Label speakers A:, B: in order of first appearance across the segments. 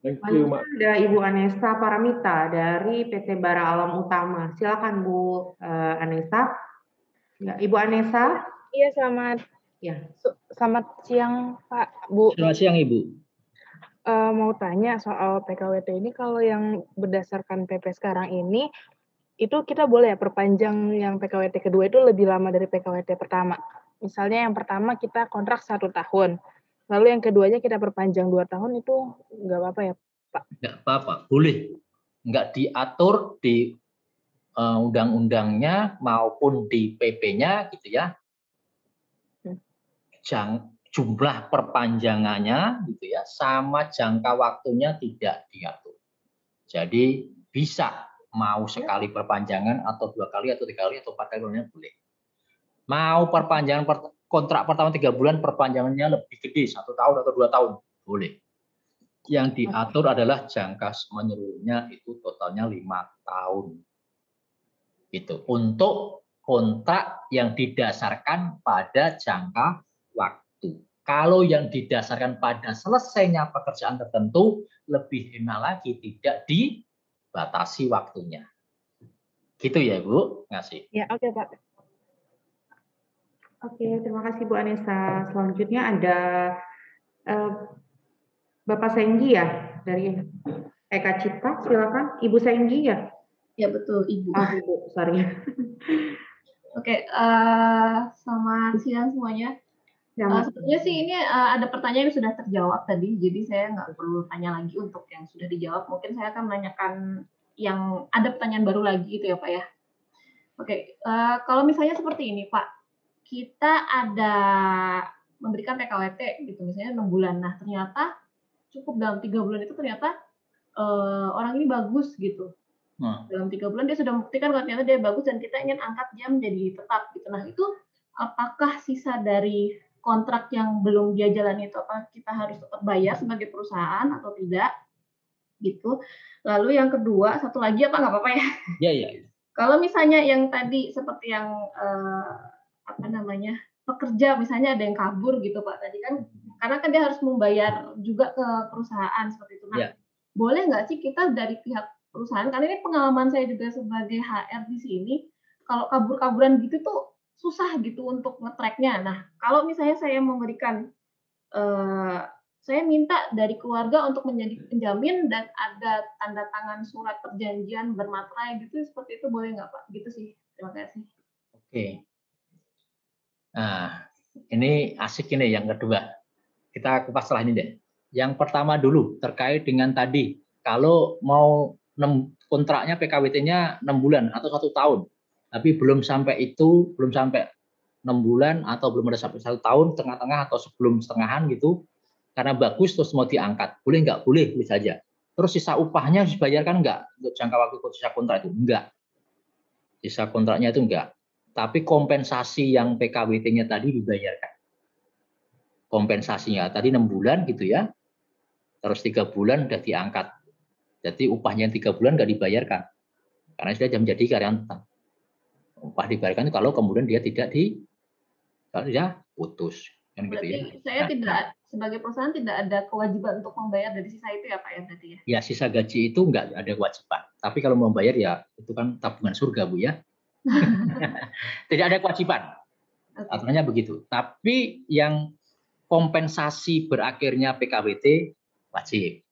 A: Thank you,
B: Selanjutnya
A: Mak.
B: ada Ibu Anessa Paramita dari PT Bara Alam Utama. Silakan Bu Anessa. Ya, Ibu Anessa.
C: Iya, selamat
B: Ya.
C: selamat siang, Pak, Bu.
A: Selamat siang, Ibu.
C: Mau tanya soal PKWT ini, kalau yang berdasarkan PP sekarang ini, itu kita boleh ya perpanjang yang PKWT kedua itu lebih lama dari PKWT pertama? Misalnya yang pertama kita kontrak 1 tahun, lalu yang keduanya kita perpanjang 2 tahun, itu nggak apa-apa ya, Pak?
A: Nggak apa-apa, boleh. Nggak diatur di undang-undangnya maupun di PP-nya gitu ya. Jumlah perpanjangannya gitu ya, sama jangka waktunya tidak diatur. Jadi bisa mau sekali perpanjangan atau 2 kali atau 3 kali atau 4 kali boleh. Mau perpanjangan kontrak pertama 3 bulan, perpanjangannya lebih gede 1 tahun atau 2 tahun, boleh. Yang diatur adalah jangka menyeluruhnya itu totalnya 5 tahun. Gitu. Untuk kontrak yang didasarkan pada jangka waktu. Kalau yang didasarkan pada selesainya pekerjaan tertentu, lebih enak lagi tidak dibatasi waktunya. Gitu ya, Bu. Ngasih.
C: Ya, oke, Pak.
B: Oke, terima kasih Bu Anessa. Selanjutnya ada Bapak Senggi ya dari Eka Cipta, silakan. Ibu Senggi ya?
D: Ya betul, Ibu.
B: Oh, Ibu, sorry.
D: Oke, selamat siang semuanya. Sebetulnya sih ini ada pertanyaan yang sudah terjawab tadi, jadi saya nggak perlu tanya lagi untuk yang sudah dijawab. Mungkin saya akan menanyakan yang ada pertanyaan baru lagi gitu ya Pak ya. Oke, kalau misalnya seperti ini Pak, kita ada memberikan PKWT gitu, misalnya 6 bulan. Nah ternyata cukup dalam 3 bulan itu ternyata orang ini bagus gitu. Dalam 3 bulan dia sudah membuktikan kalau ternyata dia bagus dan kita ingin angkat dia menjadi tetap gitu. Nah itu apakah sisa dari kontrak yang belum dia jalani itu apa kita harus tetap bayar sebagai perusahaan atau tidak gitu. Lalu yang kedua, satu lagi apa nggak apa-apa ya?
A: Iya.
D: Kalau misalnya yang tadi seperti yang apa namanya pekerja misalnya ada yang kabur gitu Pak tadi kan, karena kan dia harus membayar juga ke perusahaan seperti itu. Nah, boleh nggak sih kita dari pihak perusahaan, karena ini pengalaman saya juga sebagai HR di sini, kalau kabur-kaburan gitu tuh susah gitu untuk nge-track-nya. Nah, kalau misalnya saya memberikan saya minta dari keluarga untuk menjadi penjamin dan ada tanda tangan surat perjanjian bermaterai gitu, seperti itu boleh nggak Pak? Gitu sih. Terima kasih.
A: Oke. Nah, ini asik ini yang kedua. Kita kupas setelah ini deh. Yang pertama dulu terkait dengan tadi, kalau mau kontraknya PKWT-nya 6 bulan atau 1 tahun, tapi belum sampai 6 bulan atau belum ada sampai 1 tahun, tengah-tengah atau sebelum setengahan gitu, karena bagus terus mau diangkat, boleh nggak? Boleh, boleh saja. Terus sisa upahnya harus dibayarkan nggak untuk jangka waktu sisa kontrak itu? Enggak. Sisa kontraknya itu enggak. Tapi kompensasi yang PKWT-nya tadi dibayarkan. Kompensasinya tadi 6 bulan gitu ya, terus 3 bulan udah diangkat. Jadi upahnya yang 3 bulan nggak dibayarkan, karena sudah menjadi karyawan tetap. Upah dibayarkan kalau kemudian dia kalau dia putus. Kan gitu ya.
D: Berarti saya tidak, sebagai perusahaan tidak ada kewajiban untuk membayar dari sisa itu ya Pak ya berarti ya?
A: Ya sisa gaji itu nggak ada kewajiban. Tapi kalau mau bayar ya itu kan tabungan surga Bu ya. Tidak ada kewajiban. Aturannya begitu. Tapi yang kompensasi berakhirnya PKWT wajib.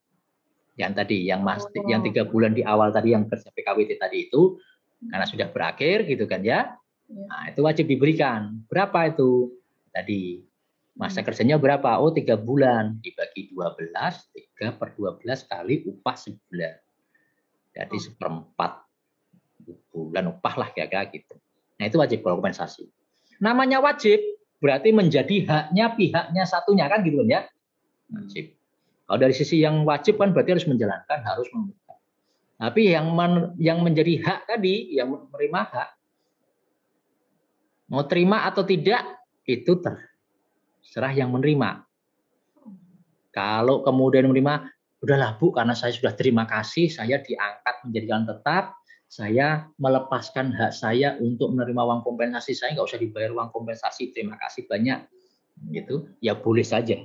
A: Yang tadi, yang 3 bulan di awal tadi yang kerja PKWT tadi itu, karena sudah berakhir gitu kan ya, nah itu wajib diberikan. Berapa itu? Tadi, masa kerjanya berapa? Oh 3 bulan, dibagi 12, 3/12 kali upah sebulan. Jadi 1/4 bulan upah lah kira-kira gitu. Nah itu wajib kompensasi. Namanya wajib, berarti menjadi haknya pihaknya satunya kan gitu kan ya. Wajib. Kalau dari sisi yang wajib kan berarti harus menjalankan, harus memberikan. Tapi yang menjadi hak tadi, yang menerima hak, mau terima atau tidak, itu terserah yang menerima. Kalau kemudian menerima, udahlah Bu, karena saya sudah terima kasih, saya diangkat menjadi karyawan tetap, saya melepaskan hak saya untuk menerima uang kompensasi, saya nggak usah dibayar uang kompensasi, terima kasih banyak. Gitu, ya boleh saja.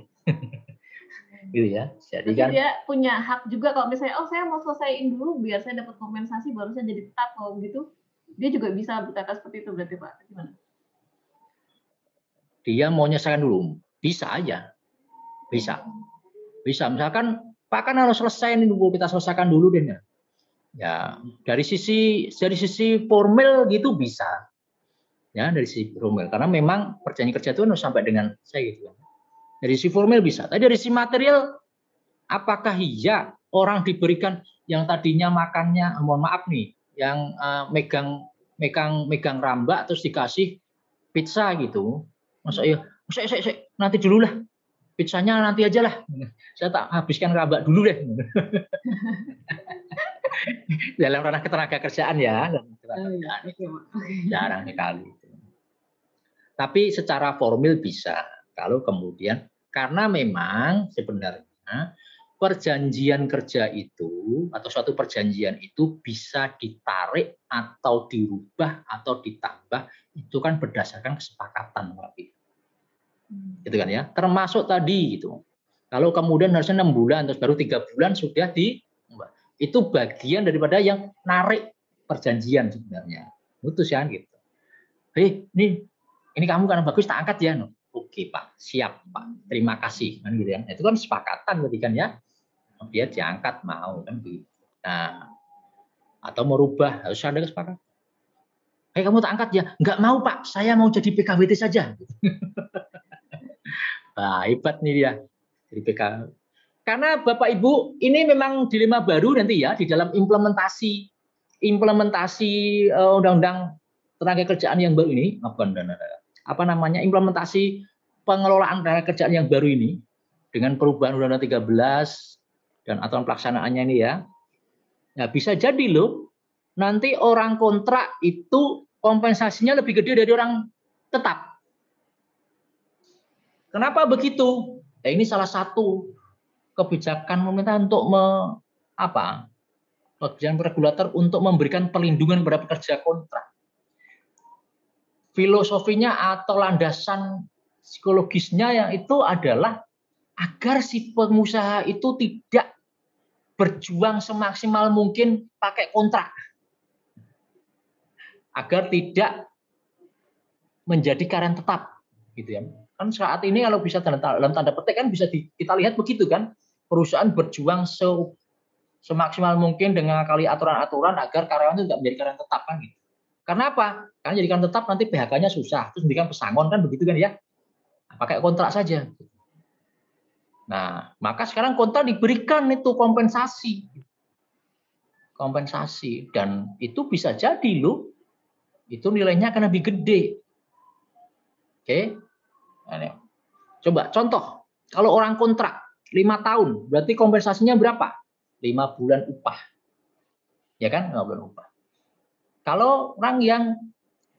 A: gitu ya. Jadi
D: Berarti
A: kan
D: dia punya hak juga kalau misalnya, oh saya mau selesaiin dulu biar saya dapat kompensasi baru saya jadi tetap kalau gitu. Dia juga bisa berkata seperti itu berarti Pak. Gimana?
A: dia mau nyelesaikan dulu, bisa aja, bisa. Misalkan Pak kan harus selesai dulu, kita selesaikan dulu deh. Ya, dari sisi formal gitu bisa. Ya, dari sisi formal karena memang perjanjian kerja itu harus sampai dengan saya gitu. Dari sisi formal bisa. Tapi dari sisi material apakah iya orang diberikan yang tadinya makannya, mohon maaf nih, yang megang rambak terus dikasih pizza gitu. Masa ya, nanti dulu lah. Pizzanya nanti aja lah. Saya tak habiskan rambak dulu deh. Dalam ranah ketenaga kerjaan ya. Jarang sekali. Tapi secara formal bisa. Kalau kemudian, karena memang sebenarnya perjanjian kerja itu atau suatu perjanjian itu bisa ditarik atau dirubah atau ditambah itu kan berdasarkan kesepakatan, gitu kan ya. Termasuk tadi gitu. Kalau kemudian harusnya 6 bulan terus baru 3 bulan sudah itu bagian daripada yang narik perjanjian sebenarnya. Putus ya gitu. Ini kamu karena bagus tak angkat ya. Oke Pak, siap Pak. Terima kasih kan gitu ya. Itu kan kesepakatan berarti kan ya. Dia diangkat mau kan gitu. Nah, atau merubah harus ada kesepakatan. Kamu tak angkat ya? Enggak mau Pak, saya mau jadi PKWT saja. Nah, hebat nih dia. Jadi PKWT. Karena Bapak Ibu, ini memang dilema baru nanti ya di dalam implementasi Undang-Undang Tenaga Kerjaan yang baru ini, implementasi pengelolaan tenaga kerjaan yang baru ini dengan perubahan Undang-Undang 13 dan aturan pelaksanaannya ini ya. Nah, bisa jadi loh nanti orang kontrak itu kompensasinya lebih gede dari orang tetap. Kenapa begitu? Nah, ini salah satu kebijakan pemerintah untuk kebijakan regulator untuk memberikan perlindungan pada pekerja kontrak. Filosofinya atau landasan psikologisnya yang itu adalah agar si pengusaha itu tidak berjuang semaksimal mungkin pakai kontrak. Agar tidak menjadi karyawan tetap gitu ya. Kan saat ini kalau bisa dalam tanda petik kan bisa kita lihat begitu kan. Perusahaan berjuang semaksimal mungkin dengan kali aturan-aturan agar karyawan itu tidak menjadi karyawan tetap kan gitu. Karena apa? Karena jadikan tetap nanti PHK-nya susah, terus memberikan pesangon kan begitu kan ya. Nah, pakai kontrak saja. Nah, maka sekarang kontrak diberikan itu kompensasi dan itu bisa jadi loh, itu nilainya akan lebih gede. Oke, nah, coba contoh, kalau orang kontrak 5 tahun, berarti kompensasinya berapa? 5 bulan upah. Ya kan? 5 bulan upah. Kalau orang yang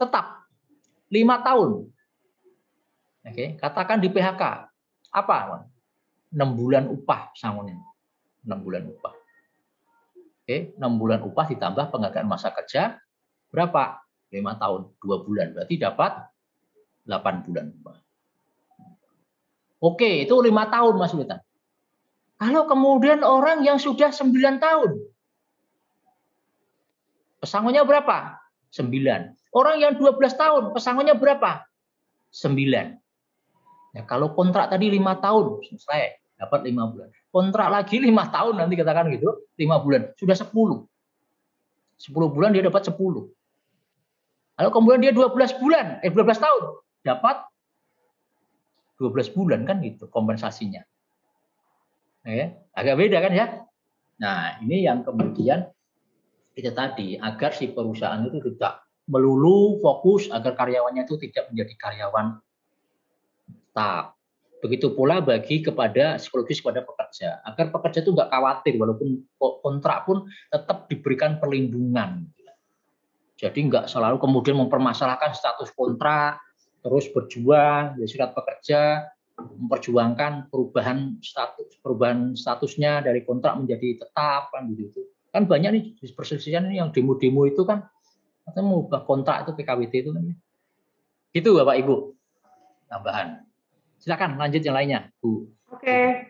A: tetap 5 tahun, oke, katakan di PHK, apa? 6 bulan upah sangunnya. 6 bulan upah. Oke, 6 bulan upah ditambah penghargaan masa kerja, berapa? 5 tahun, 2 bulan. Berarti dapat 8 bulan upah. Oke, itu 5 tahun Mas Witan. Kalau kemudian orang yang sudah 9 tahun, pesangonnya berapa? 9. Orang yang 12 tahun, pesangonnya berapa? 9. Ya, kalau kontrak tadi 5 tahun, selesai, dapat 5 bulan. Kontrak lagi 5 tahun, nanti katakan gitu, 5 bulan, sudah 10. 10 bulan dia dapat 10. Lalu kemudian dia 12 tahun, dapat 12 bulan kan gitu kompensasinya. Ya, agak beda kan ya. Nah, ini yang kemudian itu tadi agar si perusahaan itu tidak melulu fokus agar karyawannya itu tidak menjadi karyawan tetap. Begitu pula bagi kepada psikologis kepada pekerja, agar pekerja itu nggak khawatir walaupun kontrak pun tetap diberikan perlindungan. Jadi nggak selalu kemudian mempermasalahkan status kontrak, terus berjuang di surat pekerja, memperjuangkan perubahan statusnya dari kontrak menjadi tetap kan gitu. Kan banyak nih perselisihan ini yang demo-demo itu kan katanya mengubah kontrak itu PKWT itu kan. Gitu Bapak Ibu. Tambahan. Silakan lanjut yang lainnya, Bu.
B: Oke,